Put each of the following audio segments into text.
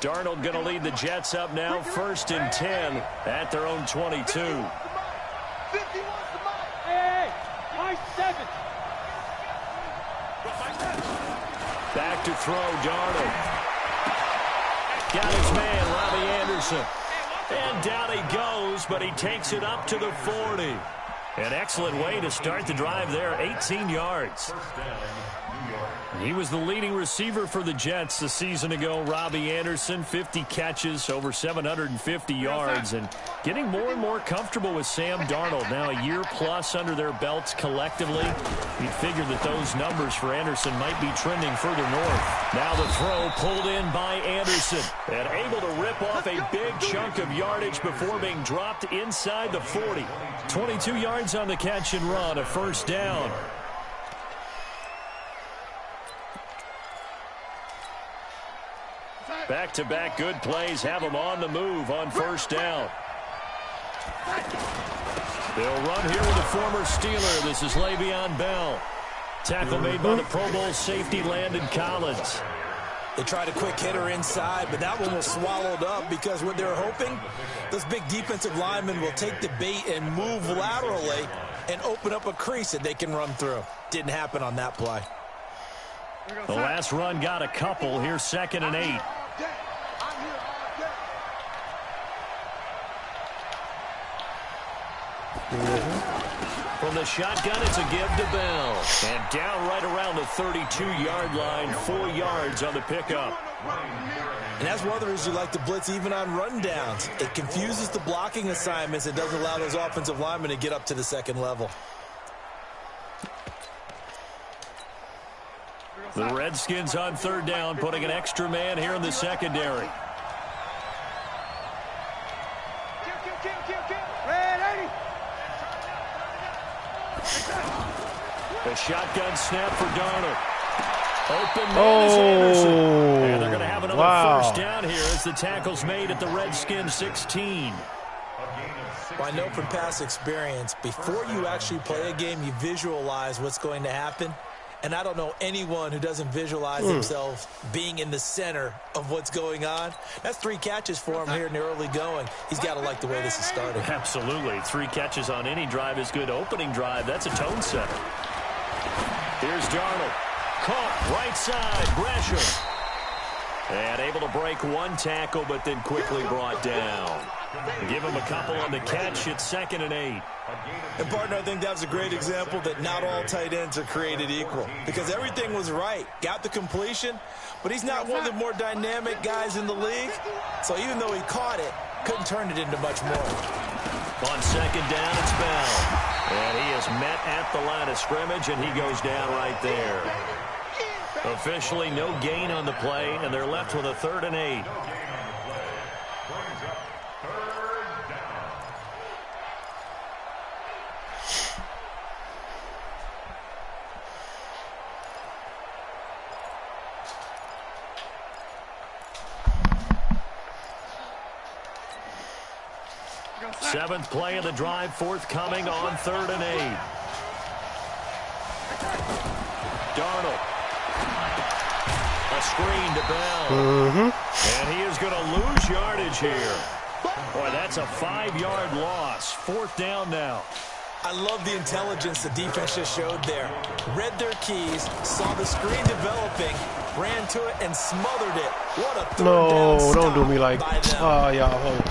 Darnold going to lead the Jets up now, 1st and 10 at their own 22. Back to throw, Darnold. Got his man, Robbie Anderson. And down he goes, but he takes it up to the 40. An excellent way to start the drive there, 18 yards. He was the leading receiver for the Jets the season ago. Robbie Anderson, 50 catches, over 750 yards, and getting more and more comfortable with Sam Darnold. Now a year plus under their belts collectively. You'd figure that those numbers for Anderson might be trending further north. Now the throw pulled in by Anderson, and able to rip off a big chunk of yardage before being dropped inside the 40. 22 yards on the catch and run, a 1st down. Back-to-back good plays have them on the move on 1st down. They'll run here with a former Steeler. This is Le'Veon Bell. Tackle made by the Pro Bowl safety Landon Collins. They tried a quick hitter inside, but that one was swallowed up because what they're hoping, those big defensive linemen will take the bait and move laterally and open up a crease that they can run through. Didn't happen on that play. The last run got a couple. Here's 2nd and 8. From the shotgun, it's a give to Bell. And down right around the 32-yard line, 4 yards on the pickup. And that's one of the reasons you like to blitz even on rundowns. It confuses the blocking assignments and doesn't allow those offensive linemen to get up to the 2nd level. The Redskins on 3rd down, putting an extra man here in the secondary. A shotgun snap for Darnold. Open man is Anderson. And they're going to have another 1st down here as the tackle's made at the Redskins 16. Well, I know from past experience, before you actually play a game, you visualize what's going to happen. And I don't know anyone who doesn't visualize themselves being in the center of what's going on. That's 3 catches for him here in the early going. He's got to like the way this is starting. Absolutely. 3 catches on any drive is good. Opening drive, that's a tone setter. Here's Darnold. Caught right side. Gresham. And able to break 1 tackle, but then quickly brought down. Give him a couple on the catch. It's 2nd and 8. And, partner, I think that was a great example that not all tight ends are created equal. Because everything was right. Got the completion, but he's not one of the more dynamic guys in the league. So even though he caught it, couldn't turn it into much more. On 2nd down, it's Bell. And he is met at the line of scrimmage, and he goes down right there. Officially no gain on the play, and they're left with a 3rd and 8. Seventh play of the drive forthcoming on 3rd and 8. Darnold. A screen to Bell. And he is going to lose yardage here. Boy, that's a 5-yard loss. 4th down now. I love the intelligence the defense just showed there. Read their keys, saw the screen developing, ran to it, and smothered it. What a third down stop. No, don't do me like that. Oh, y'all.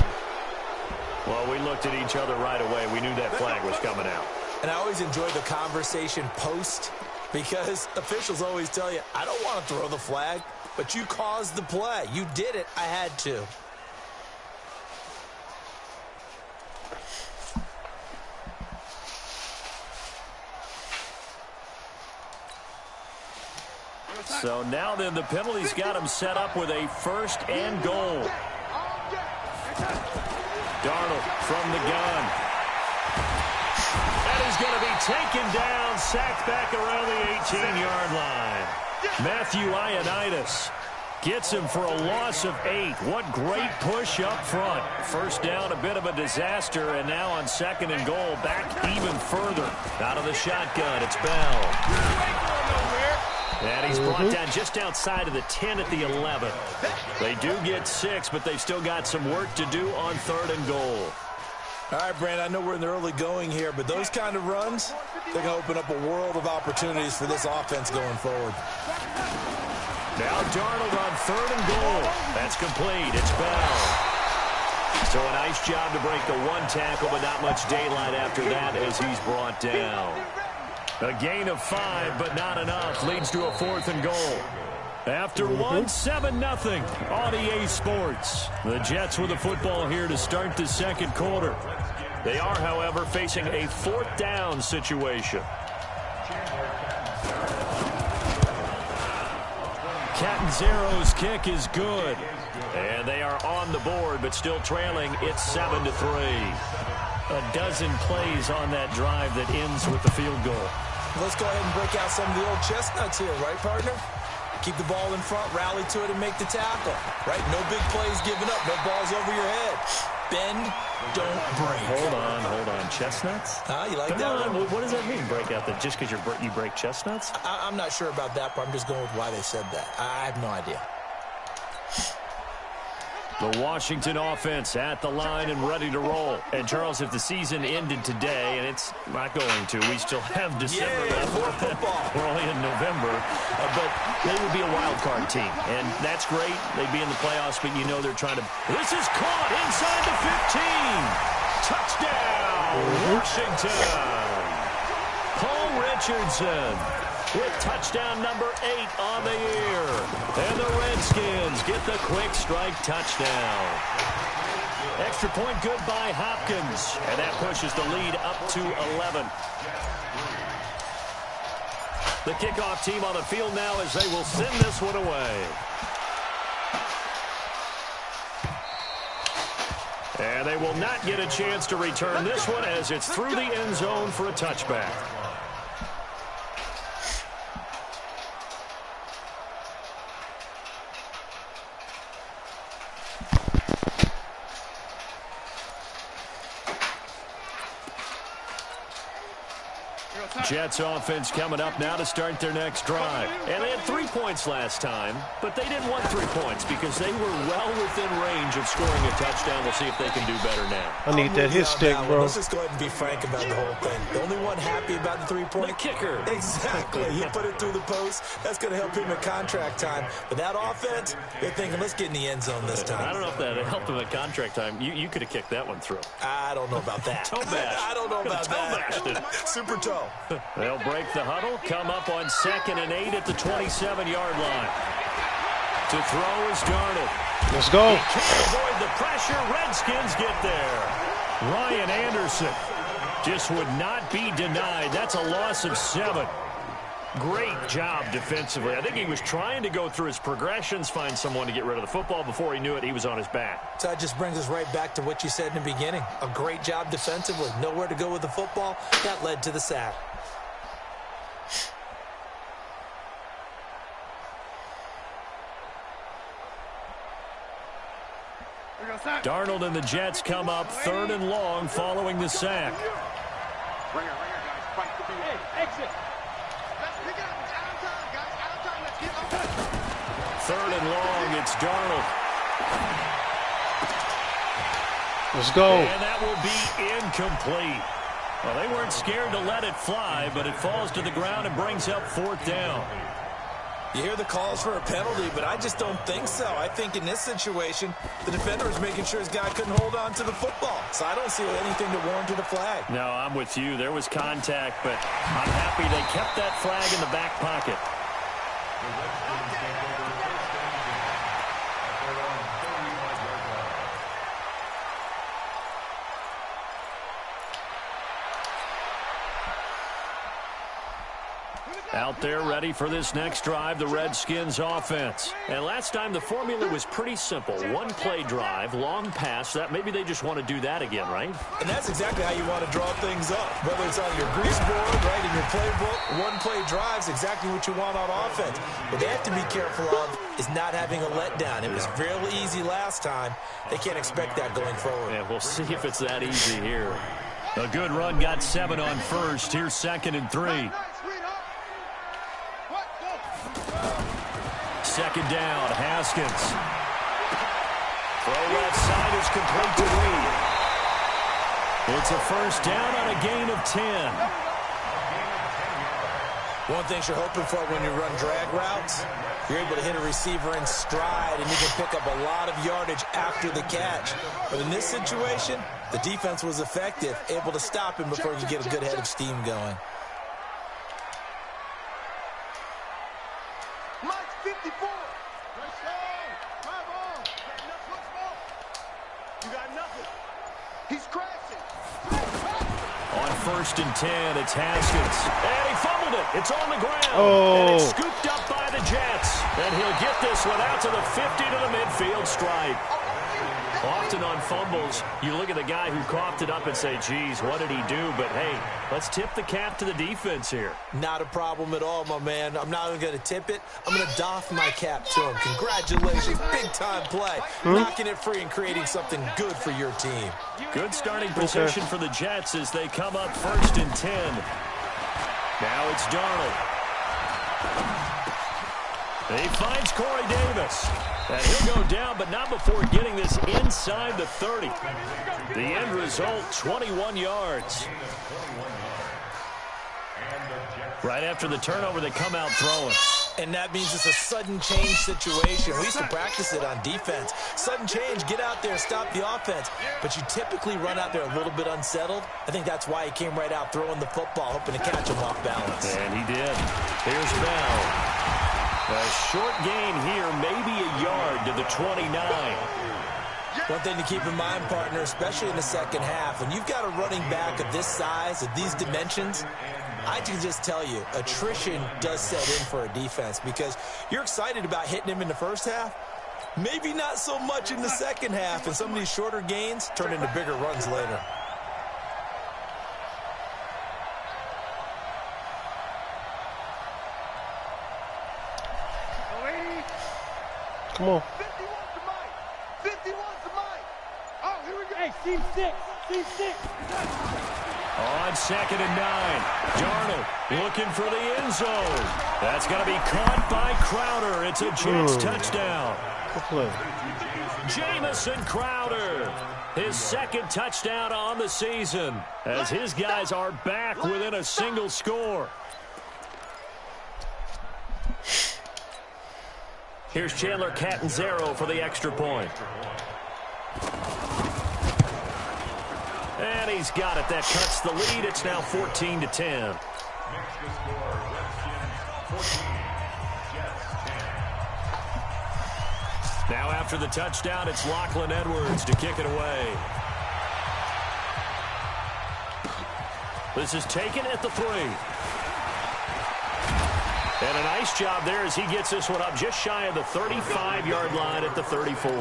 Well, we looked at each other right away. We knew that flag was coming out. And I always enjoy the conversation post because officials always tell you, I don't want to throw the flag, but you caused the play. You did it. I had to. So now then the penalty's got him set up with a 1st and goal. Darnold from the gun. That is going to be taken down, sacked back around the 18-yard line. Matthew Ioannidis gets him for a loss of 8. What great push up front. 1st down, a bit of a disaster, and now on 2nd and goal, back even further. Out of the shotgun, it's Bell. And he's brought down just outside of the 10 at the 11. They do get 6, but they've still got some work to do on 3rd and goal. All right, Brandon, I know we're in the early going here, but those kind of runs, they're going to open up a world of opportunities for this offense going forward. Now Darnold on 3rd and goal. That's complete. It's Bell. So a nice job to break the 1 tackle, but not much daylight after that as he's brought down. A gain of 5, but not enough. Leads to a 4th and goal. After 1, 7-0 on EA Sports. The Jets with the football here to start the 2nd quarter. They are, however, facing a 4th down situation. Catanzaro's kick is good. And they are on the board, but still trailing. It's 7-3. A dozen plays on that drive that ends with the field goal. Let's go ahead and break out some of the old chestnuts here, right, partner? Keep the ball in front, rally to it, and make the tackle, right? No big plays given up, no balls over your head. Bend, don't break. Hold on. Chestnuts? You like that one? What does that mean, break out? That just because you break chestnuts? I'm not sure about that part. I'm just going with why they said that. I have no idea. The Washington offense at the line and ready to roll. And, Charles, if the season ended today, and it's not going to, we still have December left. More football. We're only in November. But they would be a wild card team. And that's great. They'd be in the playoffs, but you know they're trying to... This is caught inside the 15. Touchdown, Washington. Paul Richardson with touchdown number 8 on the year. And the Redskins get the quick strike touchdown. Extra point good by Hopkins. And that pushes the lead up to 11. The kickoff team on the field now as they will send this one away. And they will not get a chance to return this one as it's through the end zone for a touchback. Jets offense coming up now to start their next drive. And they had 3 points last time, but they didn't want 3 points because they were well within range of scoring a touchdown. We'll see if they can do better now. I need that hit stick, bro. Let's just go ahead and be frank about the whole thing. The only one happy about the 3-point? The kicker. Exactly. He put it through the post. That's going to help him at contract time. But that offense, they're thinking, let's get in the end zone this time. I don't know if that helped him at contract time. You could have kicked that one through. I don't know about that. Toe bash. I don't know about that. Super toe. They'll break the huddle, come up on 2nd and 8 at the 27-yard line. To throw is Darnold. Let's go. He can't avoid the pressure. Redskins get there. Ryan Anderson just would not be denied. That's a loss of 7. Great job defensively. I think he was trying to go through his progressions, find someone to get rid of the football. Before he knew it, he was on his back. So that just brings us right back to what you said in the beginning. A great job defensively. Nowhere to go with the football. That led to the sack. Darnold and the Jets come up 3rd and long following the sack. Third and long, it's Darnold. Let's go. And that will be incomplete. Well, they weren't scared to let it fly, but it falls to the ground and brings up 4th down. You hear the calls for a penalty, but I just don't think so. I think in this situation, the defender was making sure his guy couldn't hold on to the football. So I don't see anything to warrant a flag. No, I'm with you. There was contact, but I'm happy they kept that flag in the back pocket. Out there ready for this next drive, the Redskins offense. And last time the formula was pretty simple. 1-play drive, long pass. That maybe they just want to do that again, right? And that's exactly how you want to draw things up. Whether it's on your grease board, right, in your playbook, 1-play drive's exactly what you want on offense. What they have to be careful of is not having a letdown. It was real easy last time. They can't expect that going forward. Yeah, we'll see if it's that easy here. A good run got 7 on first. Here's 2nd and 3. second down. Haskins. Throw left side is complete to Reed. It's a first down on a gain of 10. One thing you're hoping for when you run drag routes, you're able to hit a receiver in stride, and you can pick up a lot of yardage after the catch. But in this situation, the defense was effective, able to stop him before you get a good head of steam going. Mike's 54. You got nothing. He's crashing. On first and 10, it's Haskins. And he fumbled it. It's on the ground. Oh. And it's scooped up by the Jets. And he'll get this one out to the 50 to the midfield stripe. Often on fumbles, you look at the guy who coughed it up and say, geez, what did he do? But, hey, let's tip the cap to the defense here. Not a problem at all, my man. I'm not even going to tip it. I'm going to doff my cap to him. Congratulations. Big-time play. Knocking it free and creating something good for your team. Good starting position for the Jets as they come up first and 10. Now it's Darnold. He finds Corey Davis. And he'll go down, but not before getting this inside the 30. The end result, 21 yards. Right after the turnover, they come out throwing. And that means it's a sudden change situation. We used to practice it on defense. Sudden change, get out there, stop the offense. But you typically run out there a little bit unsettled. I think that's why he came right out throwing the football, hoping to catch him off balance. And he did. Here's Bell. A short gain here, maybe a yard to the 29. One thing to keep in mind, partner, especially in the second half, when you've got a running back of this size, of these dimensions, I can just tell you, attrition does set in for a defense because you're excited about hitting him in the first half. Maybe not so much in the second half, and some of these shorter gains turn into bigger runs later. Come on. 51 to Mike. 51 to Mike. Oh, here we go. Hey, team 6. Team 6. On second and 9, Darnold looking for the end zone. That's going to be caught by Crowder. It's a Jets touchdown. Good play. Jamison Crowder, his second touchdown on the season, as his guys are back within a single score. Here's Chandler Catanzaro for the extra point. And he's got it. That cuts the lead. It's now 14 to 10. Now after the touchdown, it's Lachlan Edwards to kick it away. This is taken at the 3. And a nice job there as he gets this one up just shy of the 35-yard line at the 34.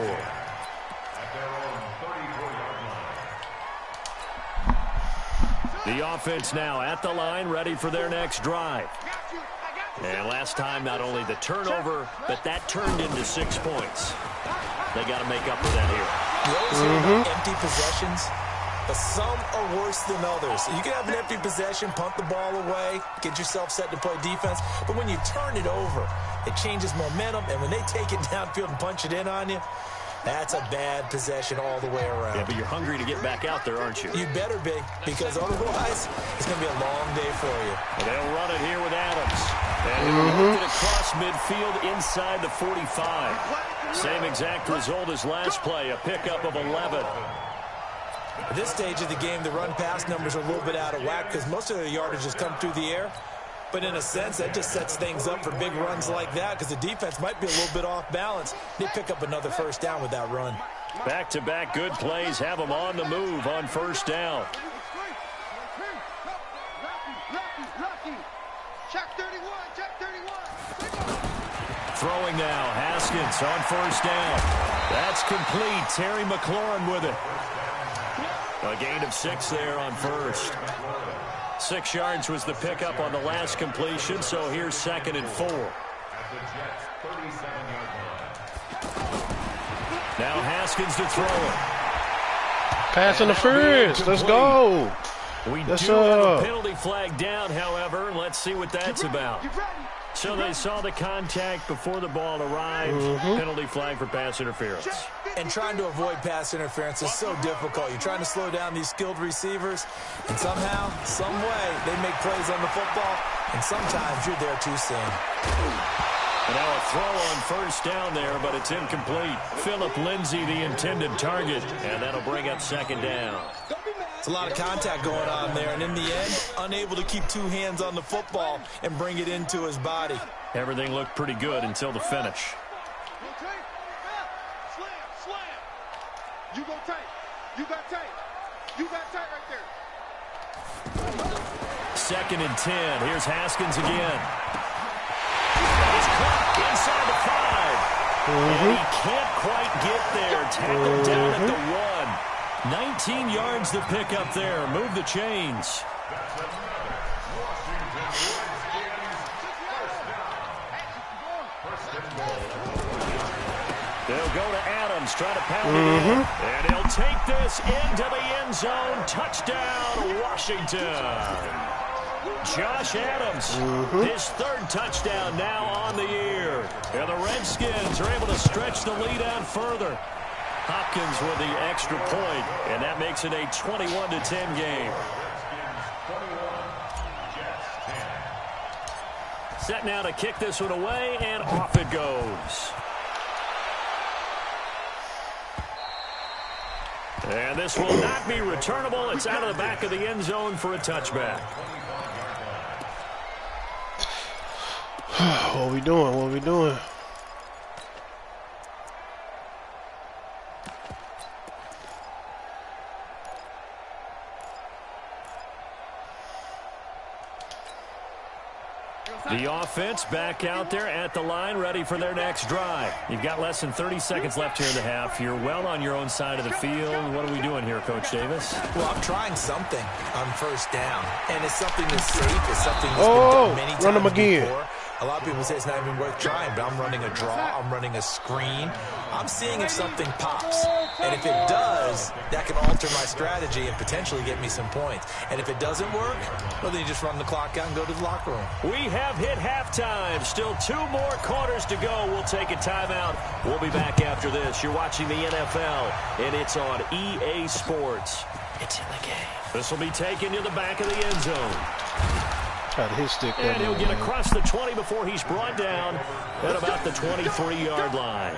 The offense now at the line, ready for their next drive. And last time, not only the turnover, but that turned into 6 points. They got to make up for that here. You always hear about empty possessions, but some are worse than others. You can have an empty possession, punt the ball away, get yourself set to play defense, but when you turn it over, it changes momentum, and when they take it downfield and punch it in on you, that's a bad possession all the way around. Yeah, but you're hungry to get back out there, aren't you? You better be, because otherwise, it's going to be a long day for you. Well, they'll run it here with Adams. And he'll work it across midfield inside the 45. Same exact result as last play, a pickup of 11. At this stage of the game, the run-pass numbers are a little bit out of whack because most of their yardage has come through the air. But in a sense, that just sets things up for big runs like that because the defense might be a little bit off balance. They pick up another first down with that run. Back-to-back good plays have them on the move on first down. Check 31, check 31. Throwing now, Haskins on first down. That's complete. Terry McLaurin with it. A gain of 6 there on first. 6 yards was the pickup on the last completion, so here's second and 4. Now Haskins to throw it. Pass interference. Let's go. We Yes, do have a sir. penalty flag down, however. Let's see what that's about. So they saw the contact before the ball arrived. Penalty flag for pass interference. And trying to avoid pass interference is so difficult. You're trying to slow down these skilled receivers, and somehow, some way, they make plays on the football, and sometimes you're there too soon. And now a throw on first down there, but it's incomplete. Phillip Lindsay, the intended target, and that'll bring up second down. It's a lot of contact going on there, and in the end, unable to keep two hands on the football and bring it into his body. Everything looked pretty good until the finish. You go tight. You got tight. You got tight right there. Second and 10. Here's Haskins again. He's caught inside the 5. And he can't quite get there. Tackled down at the 1. 19 yards to pick up there. Move the chains. They'll go to Adams, try to pound it in. And he'll take this into the end zone. Touchdown, Washington. Josh Adams, his third touchdown now on the year. And the Redskins are able to stretch the lead out further. Hopkins with the extra point, and that makes it a 21-10 game. Set now to kick this one away, and off it goes. And this will not be returnable. It's out of the back of the end zone for a touchback. What are we doing? What are we doing? The offense back out there at the line, ready for their next drive. You've got less than 30 seconds left here in the half. You're well on your own side of the field. What are we doing here, Coach Davis? Well, I'm trying something on first down, and it's something that's safe. It's something that's been done many times run them again. before. A lot of people say it's not even worth trying, but I'm running a draw. I'm running a screen. I'm seeing if something pops. And if it does, that can alter my strategy and potentially get me some points. And if it doesn't work, well, then you just run the clock out and go to the locker room. We have hit halftime. Still 2 more quarters to go. We'll take a timeout. We'll be back after this. You're watching the NFL, and it's on EA Sports. It's in the game. This will be taken to the back of the end zone. His stick and he'll get across the 20 before he's brought down at about the 23-yard line.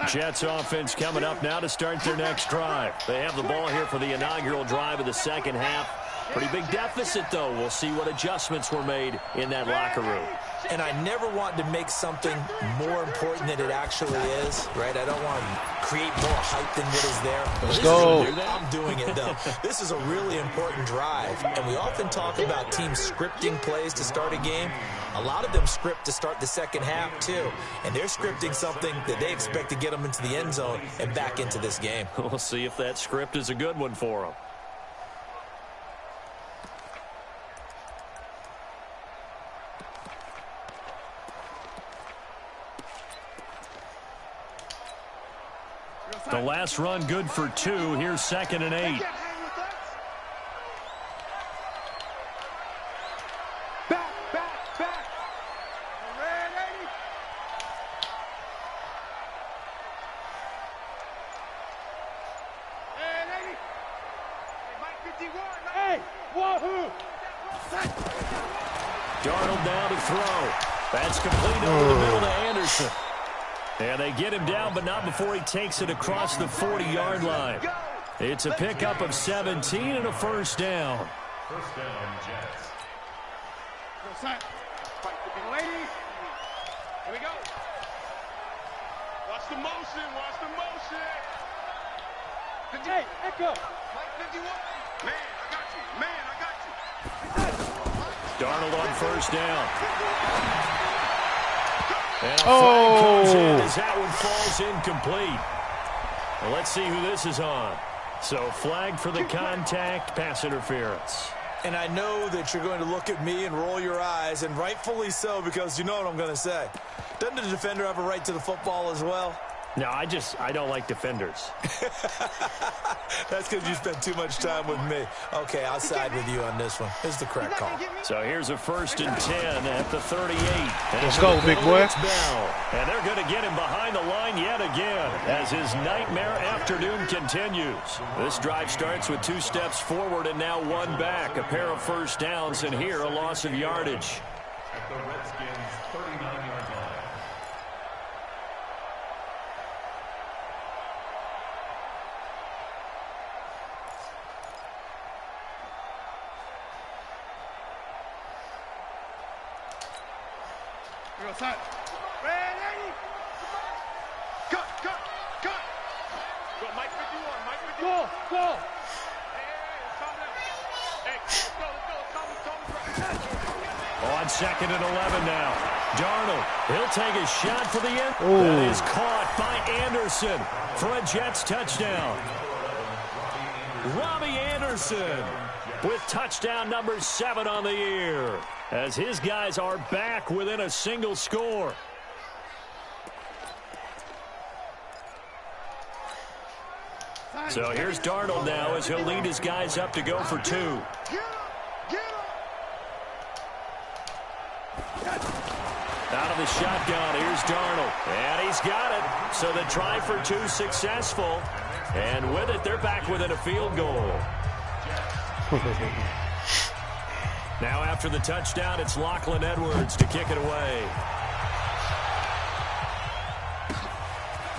Jets offense coming up now to start their next drive. They have the ball here for the inaugural drive of the second half. Pretty big deficit, though. We'll see what adjustments were made in that locker room. And I never want to make something more important than it actually is, right? I don't want to create more hype than what is there. Let's go. I'm doing it, though. This is a really important drive, and we often talk about teams scripting plays to start a game. A lot of them script to start the second half, too. And they're scripting something that they expect to get them into the end zone and back into this game. We'll see if that script is a good one for them. The last run good for 2. Here's 2nd and 8. Back. Hey, wahoo! Darnold now to throw. That's complete over the middle to Anderson. And they get him down, but not before he takes it across the 40-yard line. It's a pickup of 17 and a first down. First down, Jets. Fight the big lady. Here we go. Watch the motion. Hey, Echo. Mike 51. Man, I got you. Darnold on first down. And a flag comes in as that one falls incomplete. Well, let's see who this is on. So flag for the contact, pass interference. And I know that you're going to look at me and roll your eyes, and rightfully so, because you know what I'm going to say. Doesn't the defender have a right to the football as well? No, I don't like defenders. That's because you spent too much time with me. Okay, I'll side with you on this one. This is the correct call. So here's a 1st and 10 at the 38. Let's go, big boy. And they're going to get him behind the line yet again as his nightmare afternoon continues. This drive starts with 2 steps forward and now 1 back. A pair of first downs, and here a loss of yardage. At the Redskins' 39-yard line. Ready? Cut. Go, Mike 51, Mike 51. Go. Hey, let's go. On 2nd and 11 now. Darnold, he'll take a shot for the end. Ooh. That is caught by Anderson for a Jets touchdown. Robbie Anderson with touchdown number 7 on the year, as his guys are back within a single score. So here's Darnold now as he'll lead his guys up to go for 2. Out of the shotgun, here's Darnold. And he's got it. So the try for 2 successful. And with it, they're back within a field goal. Now after the touchdown, it's Lachlan Edwards to kick it away.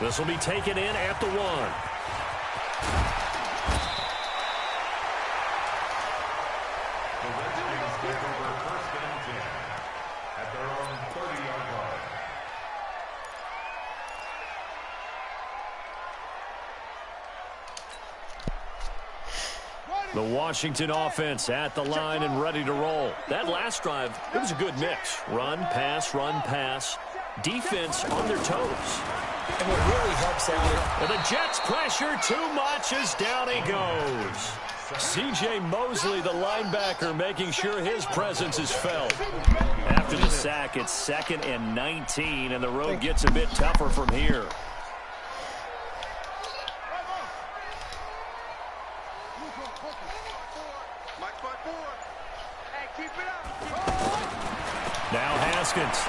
This will be taken in at the 1. The Washington offense at the line and ready to roll. That last drive, it was a good mix. Run, pass. Defense on their toes. And what really helps out, And the Jets pressure too much as down he goes. C.J. Mosley, the linebacker, making sure his presence is felt. After the sack, it's 2nd and 19, and the road gets a bit tougher from here. Now Haskins.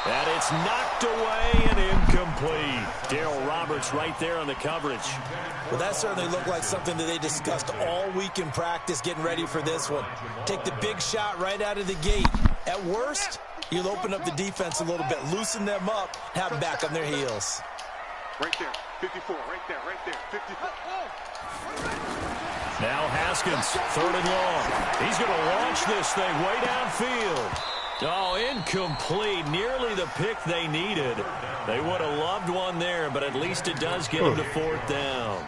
And it's knocked away and incomplete. Darryl Roberts right there on the coverage. well, that certainly looked like something that they discussed all week in practice getting ready for this one. Take the big shot right out of the gate. At worst, you'll open up the defense a little bit, loosen them up, have them back on their heels. Right there, 54, right there, 54. Now Haskins, 3rd and long. He's going to launch this thing way downfield. Oh, incomplete. Nearly the pick they needed. They would have loved one there, but at least it does get him to 4th down.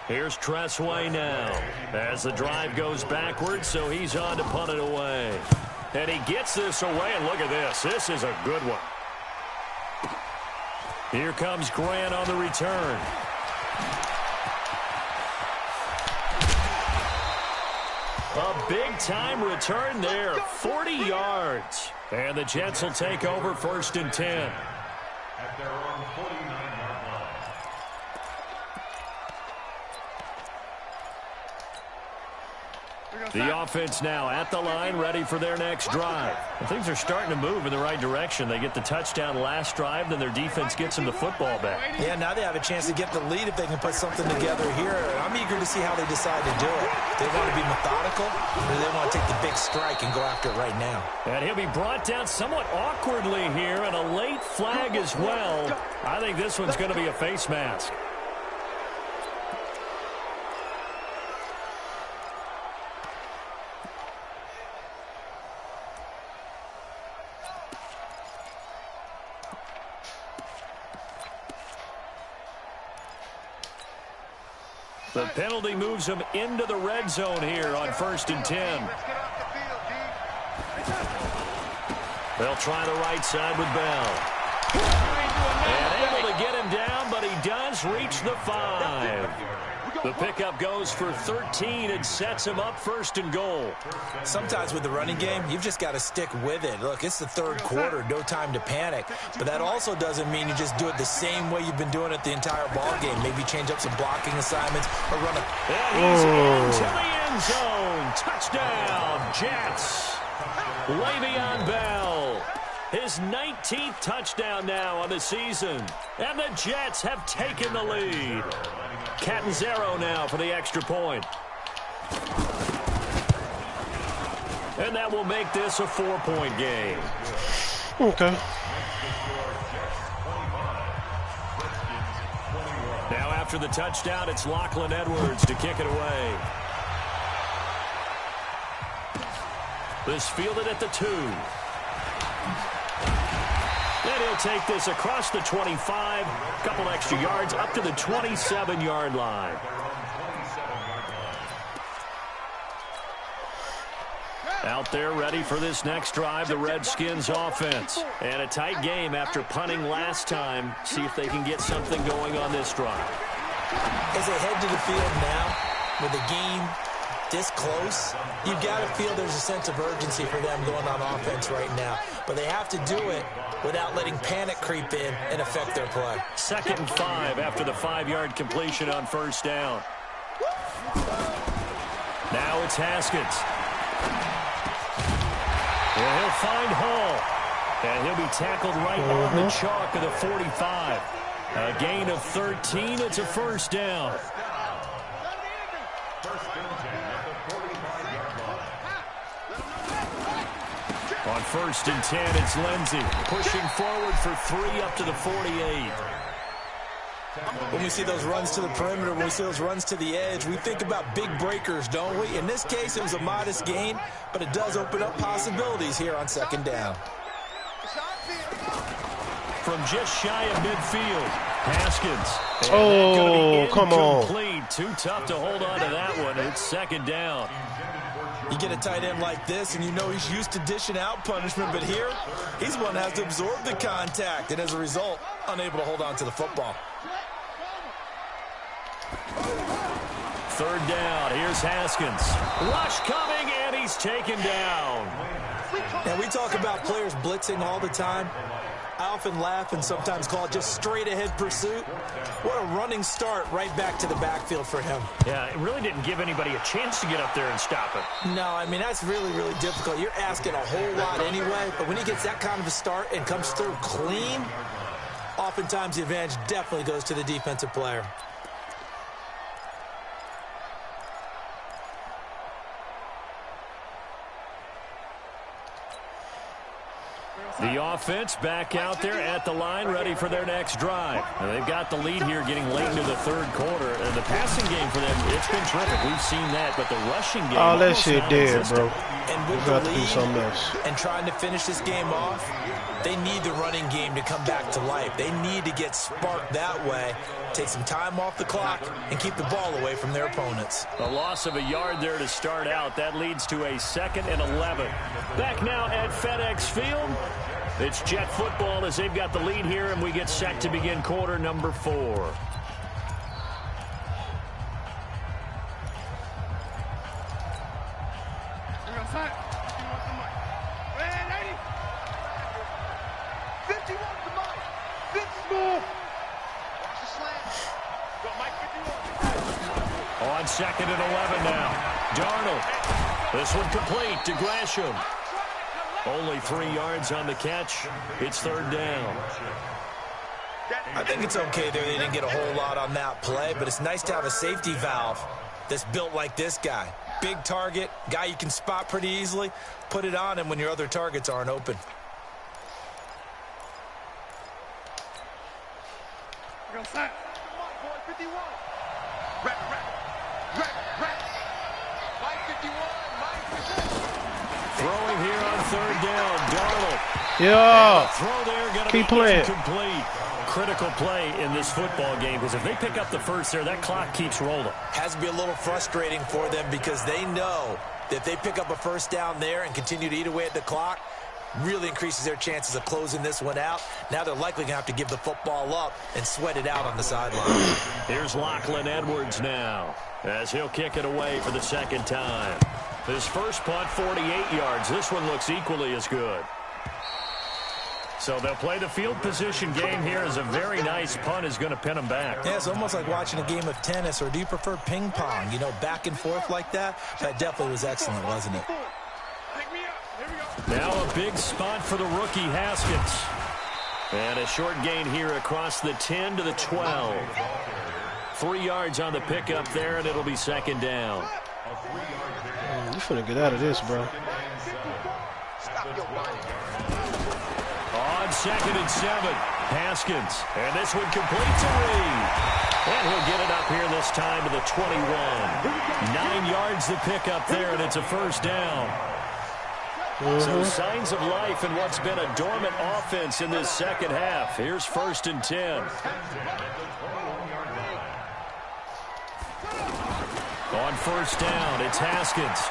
Here's Tressway now as the drive goes backwards, so he's on to punt it away. And he gets this away, and look at this. This is a good one. Here comes Grant on the return. A big-time return there, 40 yards. And the Jets will take over 1st and 10. At their own 49-yard line. The offense now at the line, ready for their next drive. And things are starting to move in the right direction. They get the touchdown last drive, then their defense gets them the football back. Yeah, now they have a chance to get the lead if they can put something together here. I'm eager to see how they decide to do it. They want to be methodical, or do they want to take the big strike and go after it right now? And he'll be brought down somewhat awkwardly here, and a late flag as well. I think this one's going to be a face mask. The penalty moves him into the red zone here on 1st and 10. They'll try the right side with Bell. And able to get him down, but he does reach the 5. The pickup goes for 13 and sets him up 1st and goal. Sometimes with the running game, you've just got to stick with it. Look, it's the 3rd quarter, no time to panic. But that also doesn't mean you just do it the same way you've been doing it the entire ball game. Maybe change up some blocking assignments or run a... And he's into the end zone. Touchdown, Jets. Le'Veon Bell. His 19th touchdown now on the season. And the Jets have taken the lead. Catanzaro now for the extra point. And that will make this a 4-point game. Okay. Now after the touchdown, it's Lachlan Edwards to kick it away. This fielded at the 2. And he'll take this across the 25, couple extra yards up to the 27-yard line. Out there ready for this next drive, the Redskins offense. And a tight game after punting last time. See if they can get something going on this drive. As they head to the field now, with the game this close, you've got to feel there's a sense of urgency for them going on offense right now. But they have to do it without letting panic creep in and affect their play. 2nd and 5 after the 5-yard completion on 1st down. Now it's Haskins. And he'll find Hall. And he'll be tackled right on the chalk of the 45. A gain of 13. It's a 1st down. On 1st and 10, it's Lindsey pushing forward for 3 up to the 48. When we see those runs to the perimeter, when we see those runs to the edge, we think about big breakers, don't we? In this case, it was a modest gain, but it does open up possibilities here on 2nd down. From just shy of midfield, Haskins. Oh, come on. Too tough to hold on to that one. It's 2nd down. You get a tight end like this, and you know he's used to dishing out punishment, but here, he's one that has to absorb the contact, and as a result, unable to hold on to the football. 3rd down. Here's Haskins. Rush coming, and he's taken down. Now, we talk about players blitzing all the time. I often laugh and sometimes call it just straight-ahead pursuit. What a running start right back to the backfield for him. Yeah, it really didn't give anybody a chance to get up there and stop it. No, I mean, that's really, really difficult. You're asking a whole lot anyway, but when he gets that kind of a start and comes through clean, oftentimes the advantage definitely goes to the defensive player. The offense back out there at the line, ready for their next drive. And they've got the lead here getting late into the 3rd quarter. And the passing game for them, it's been terrific. We've seen that, but the rushing game... Oh, that shit dead, bro. And with got the to do something lead else. and trying to finish this game off, they need the running game to come back to life. They need to get sparked that way, take some time off the clock, and keep the ball away from their opponents. A loss of a yard there to start out. That leads to a 2nd and 11. Back now at FedEx Field. It's Jet football as they've got the lead here, and we get set to begin quarter number 4. 51 to Mike. 51. Watch the slant. Got Mike 51. On 2nd and 11 now. Darnold. This one complete to Gresham. Only 3 yards on the catch. It's 3rd down. I think it's okay there. They didn't get a whole lot on that play, but it's nice to have a safety valve that's built like this guy. Big target, guy you can spot pretty easily. Put it on him when your other targets aren't open. Come on, boy, 51. Mike 51. Mike 51. Throwing here on 3rd down. Darnold. Yeah. Throw there, gonna Keep be playing. incomplete. Critical play in this football game, because if they pick up the first there, that clock keeps rolling. Has to be a little frustrating for them because they know that if they pick up a 1st down there and continue to eat away at the clock, really increases their chances of closing this one out. Now they're likely going to have to give the football up and sweat it out on the sideline. Here's Lachlan Edwards now as he'll kick it away for the second time. His first punt, 48 yards. This one looks equally as good. So they'll play the field position game here as a very nice punt is going to pin them back. Yeah, it's almost like watching a game of tennis, or do you prefer ping pong? You know, back and forth like that? That definitely was excellent, wasn't it? Now a big spot for the rookie Haskins. And a short gain here across the 10 to the 12. 3 yards on the pickup there, and it'll be second down. You finna get out of this, bro. On 2nd and 7, Haskins. And this one completes a read. And he'll get it up here this time to the 21. 9 yards the pickup there, and it's a first down. So signs of life in what's been a dormant offense in this second half. Here's 1st and 10. On first down, it's Haskins.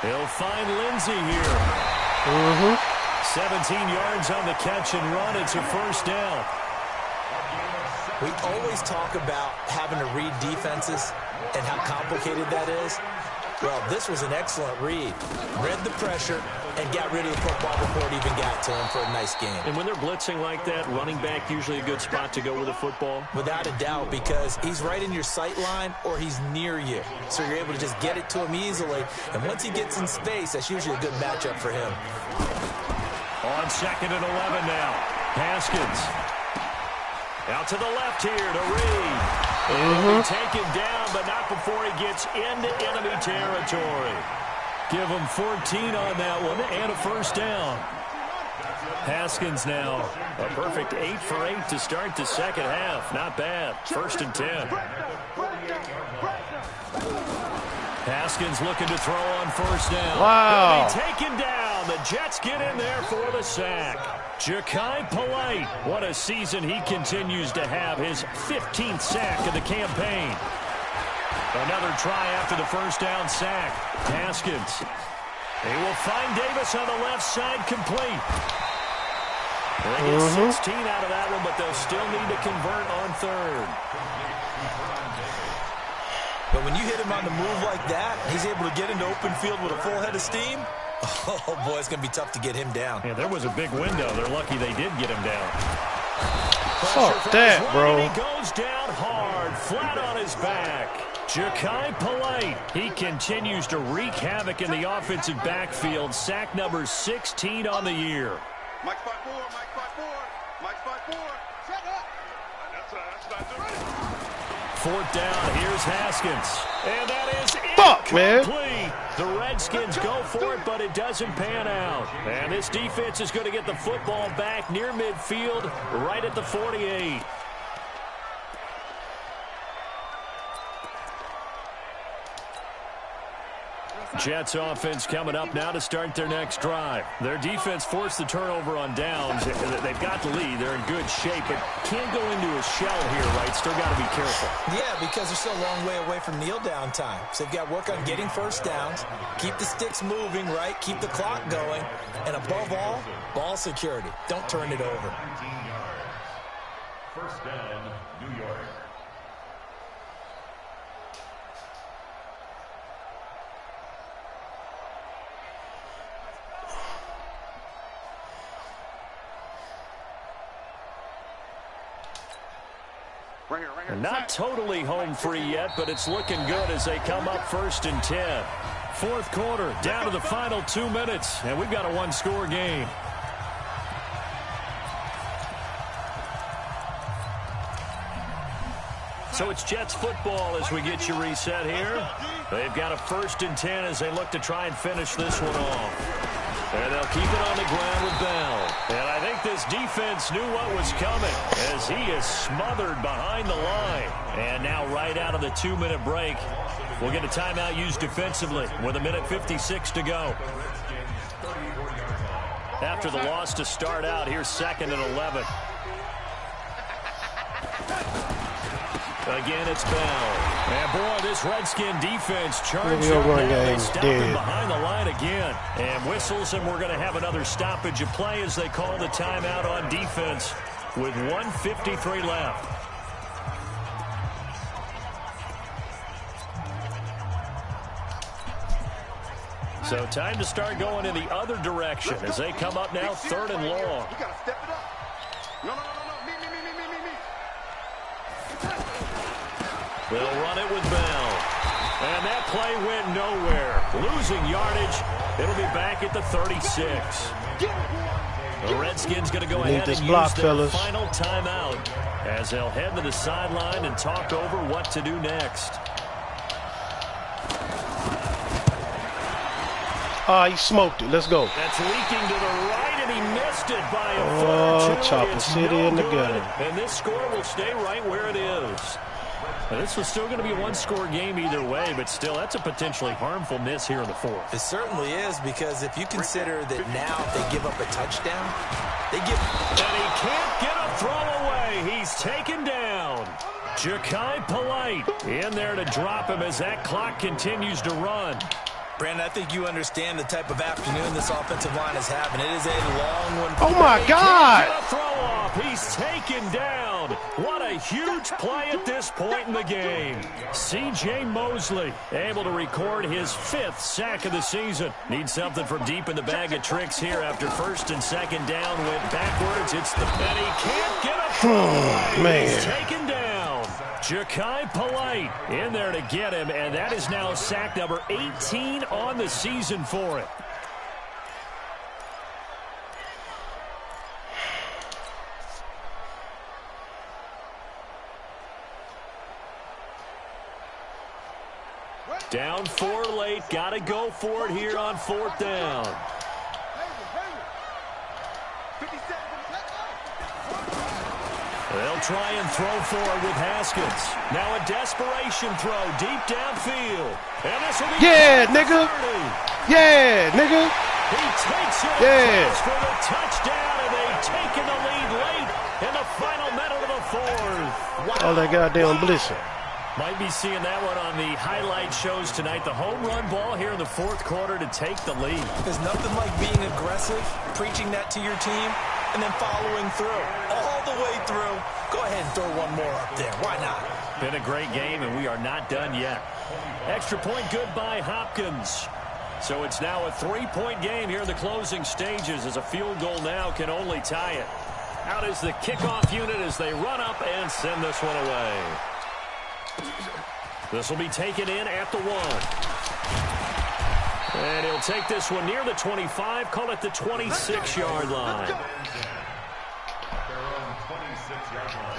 He'll find Lindsey here. 17 yards on the catch and run. It's a first down. We always talk about having to read defenses and how complicated that is. Well, this was an excellent read. Read the pressure and got rid of the football before it even got to him for a nice game. And when they're blitzing like that, running back usually a good spot to go with the football? Without a doubt, because he's right in your sight line or he's near you. So you're able to just get it to him easily. And once he gets in space, that's usually a good matchup for him. On 2nd and 11 now. Haskins. Out to the left here to Reed. He'll be taken down, but not before he gets into enemy territory. Give him 14 on that one and a first down. Haskins now a perfect 8 for 8 to start the second half. Not bad. 1st and 10. Haskins looking to throw on first down. Wow. He'll be taken down. The Jets get in there for the sack. Chkahoe, what a season he continues to have. His 15th sack of the campaign. Another try after the first down sack. Haskins. He will find Davis on the left side, complete. They get 16 out of that one, but they'll still need to convert on 3rd. But when you hit him on the move like that, he's able to get into open field with a full head of steam. Oh, boy, it's going to be tough to get him down. Yeah, there was a big window. They're lucky they did get him down. Fuck that, bro. He goes down hard, flat on his back. Chkahoe, he continues to wreak havoc in the offensive backfield. Sack number 16 on the year. Mike 5-4, Mike 5-4, Mike 5-4. Shut up. That's not good. 4th down, here's Haskins. And that is Fuck, man. incomplete. The Redskins go for it, but it doesn't pan out. And this defense is going to get the football back near midfield, right at the 48. Jets offense coming up now to start their next drive. Their defense forced the turnover on downs. They've got the lead. They're in good shape, but can't go into a shell here, right? Still got to be careful. Yeah, because they're still a long way away from kneel down time. So they've got to work on getting first downs, keep the sticks moving, right? Keep the clock going. And above all, ball security. Don't turn it over. 19 yards. First down, New York. Right here. Not totally home free yet, but it's looking good as they come up 1st and 10. 4th quarter, down to the final 2 minutes, and we've got a 1-score game. So it's Jets football as we get you reset here. They've got a 1st and 10 as they look to try and finish this one off. And they'll keep it on the ground with Bell. And I think this defense knew what was coming as he is smothered behind the line. And now right out of the 2-minute break, we'll get a timeout used defensively with 1:56 to go. After the loss to start out, here's 2nd and 11. Again, it's Bell. And, boy, this Redskin defense charged Your up run there. They game's stopped him dead. behind the line again. And whistles, and we're going to have another stoppage of play as they call the timeout on defense with 1:53 left. So time to start going in the other direction as they come up now 3rd and long. We gotta step it up. No. Me. They'll run it with Bell. And that play went nowhere. Losing yardage. It'll be back at the 36. The Redskins going to go ahead and use their final timeout as they'll head to the sideline and talk over what to do next. He smoked it. Let's go. That's leaking to the right, and he missed it by a foot or two. Chopper City in the gutter. And this score will stay right where it is. Now, this was still going to be a one-score game either way, but still, that's a potentially harmful miss here in the 4th. It certainly is, because if you consider that now if they give up a touchdown, they give... And he can't get a throw away. He's taken down. Chkahoe Polite in there to drop him as that clock continues to run. Brandon, I think you understand the type of afternoon this offensive line is having. It is a long one. Oh, my God. Get a throw off. He's taken down. What a huge play at this point in the game. C.J. Mosley able to record his 5th sack of the season. Needs something from deep in the bag of tricks here after 1st and 2nd down. Went backwards. It's the Benny. Can't get a throw away. Man. He's taken down. Chkahoe Polite in there to get him, and that is now sack number 18 on the season for it. Down 4 late, got to go for it here on 4th down. They'll try and throw forward with Haskins. Now a desperation throw deep downfield. And this will be nigga. 30. Yeah, nigga. He takes it Yeah. for the touchdown, and they've taken the lead late in the final minute of the 4th. All that goddamn blissing. Might be seeing that one on the highlight shows tonight. The home run ball here in the 4th quarter to take the lead. There's nothing like being aggressive, preaching that to your team, and then following through. All the way through. Go ahead and throw one more up there. Why not? Been a great game, and we are not done yet. Extra point good by Hopkins. So it's now a 3-point game here in the closing stages, as a field goal now can only tie it. Out is the kickoff unit as they run up and send this one away. This will be taken in at the 1. And he'll take this one near the 25, call it the 26-yard line. Their own 26-yard line.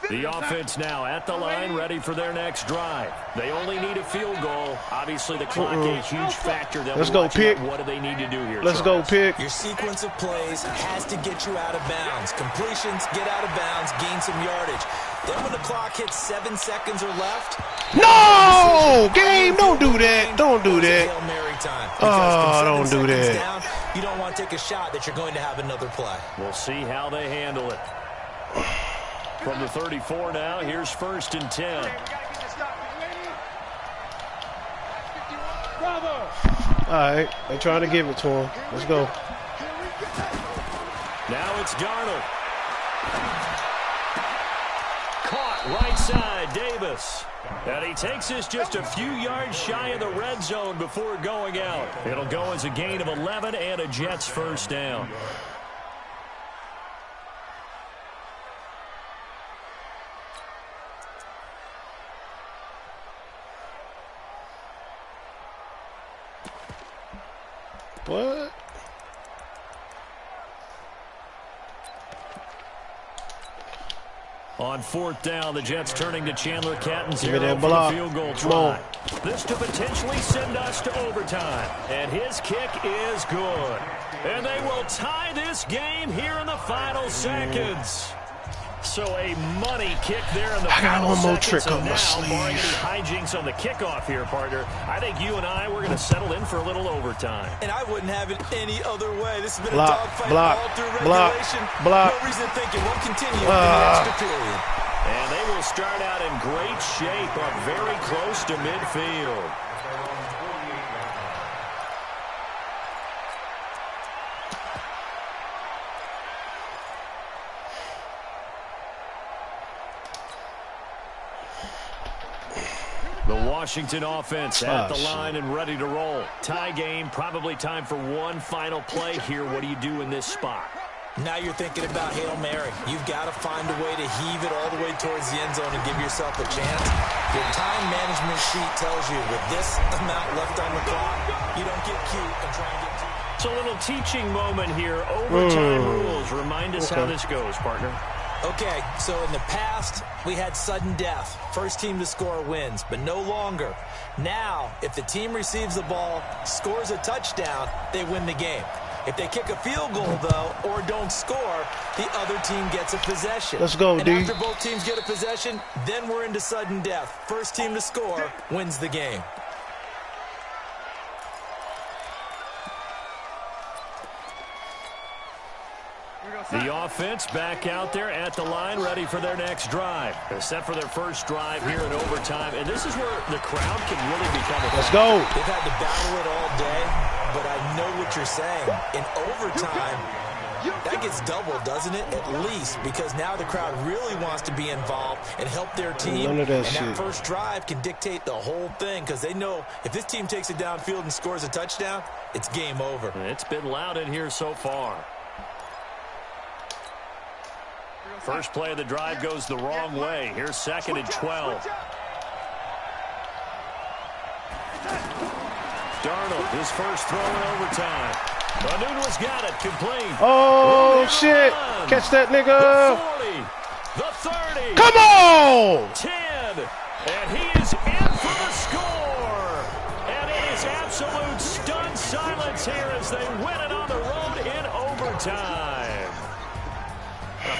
The offense now at the line, ready for their next drive. They only need a field goal. Obviously, the clock a huge factor. Let's go, Pick. What do they need to do here? Let's go, Pick. Your sequence of plays has to get you out of bounds. Completions, get out of bounds, gain some yardage. Then when the clock hits 7 seconds or left... No! Game, don't do that. Don't do that. Hail Mary time. Oh, don't do that. Down, you don't want to take a shot that you're going to have another play. We'll see how they handle it. From the 34 now, here's 1st and 10. Bravo! All right, they're trying to give it to him. Let's go. Now it's Darnold. Caught right side, Davis. And he takes this just a few yards shy of the red zone before going out. It'll go as a gain of 11 and a Jets 1st down. What? On 4th down, the Jets turning to Chandler Give me that Catanzaro for block. the field goal Come on. try. This to potentially send us to overtime. And his kick is good. And they will tie this game here in the final seconds. So a money kick there in the I got final one more seconds, trick and up my now, sleeve. barring any hijinks on the kickoff here, partner, I think you and I, we're going to settle in for a little overtime. And I wouldn't have it any other way. This has been Block, a dogfight block, all through block, regulation. block. No reason to think it won't continue in the extra period. And they will start out in great shape, up very close to midfield. The Washington offense at the line and ready to roll. Tie game, probably time for one final play here. What do you do in this spot? Now you're thinking about Hail Mary. You've got to find a way to heave it all the way towards the end zone and give yourself a chance. Your time management sheet tells you with this amount left on the clock, you don't get cute and try and get too. It's a little teaching moment here. Overtime rules. Remind us how this goes, partner. Okay, so in the past, we had sudden death. First team to score wins, but no longer. Now, if the team receives the ball, scores a touchdown, they win the game. If they kick a field goal, though, or don't score, the other team gets a possession. Let's go, and D. after both teams get a possession, then we're into sudden death. First team to score wins the game. The offense back out there at the line, ready for their next drive. They're set for their first drive here in overtime, and this is where the crowd can really become a Let's go. They've had to battle it all day, but I know what you're saying. In overtime, that gets doubled, doesn't it? At least, because now the crowd really wants to be involved and help their team. None of that and shit. that first drive can dictate the whole thing, because they know if this team takes it downfield and scores a touchdown, it's game over. It's been loud in here so far. First play of the drive goes the wrong way. Here's 2nd and 12. Darnold, his first throw in overtime. Anunwa's got it, complete. Oh, shit. Run. Catch that The nigga. 40, the 30. Come on. 10. And he is in for the score. And it is absolute stunned silence here as they win it on the road in overtime.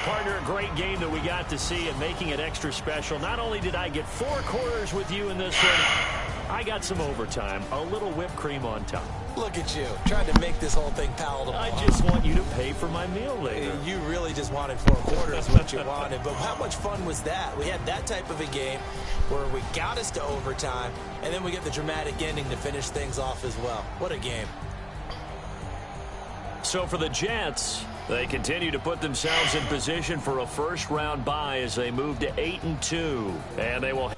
Partner, a great game that we got to see and making it extra special. Not only did I get 4 quarters with you in this one, I got some overtime, a little whipped cream on top. Look at you, trying to make this whole thing palatable. I just want you to pay for my meal later. You really just wanted 4 quarters, what you wanted. But how much fun was that? We had that type of a game where we got us to overtime, and then we get the dramatic ending to finish things off as well. What a game. So for the Jets, they continue to put themselves in position for a first-round bye as they move to 8-2. And they will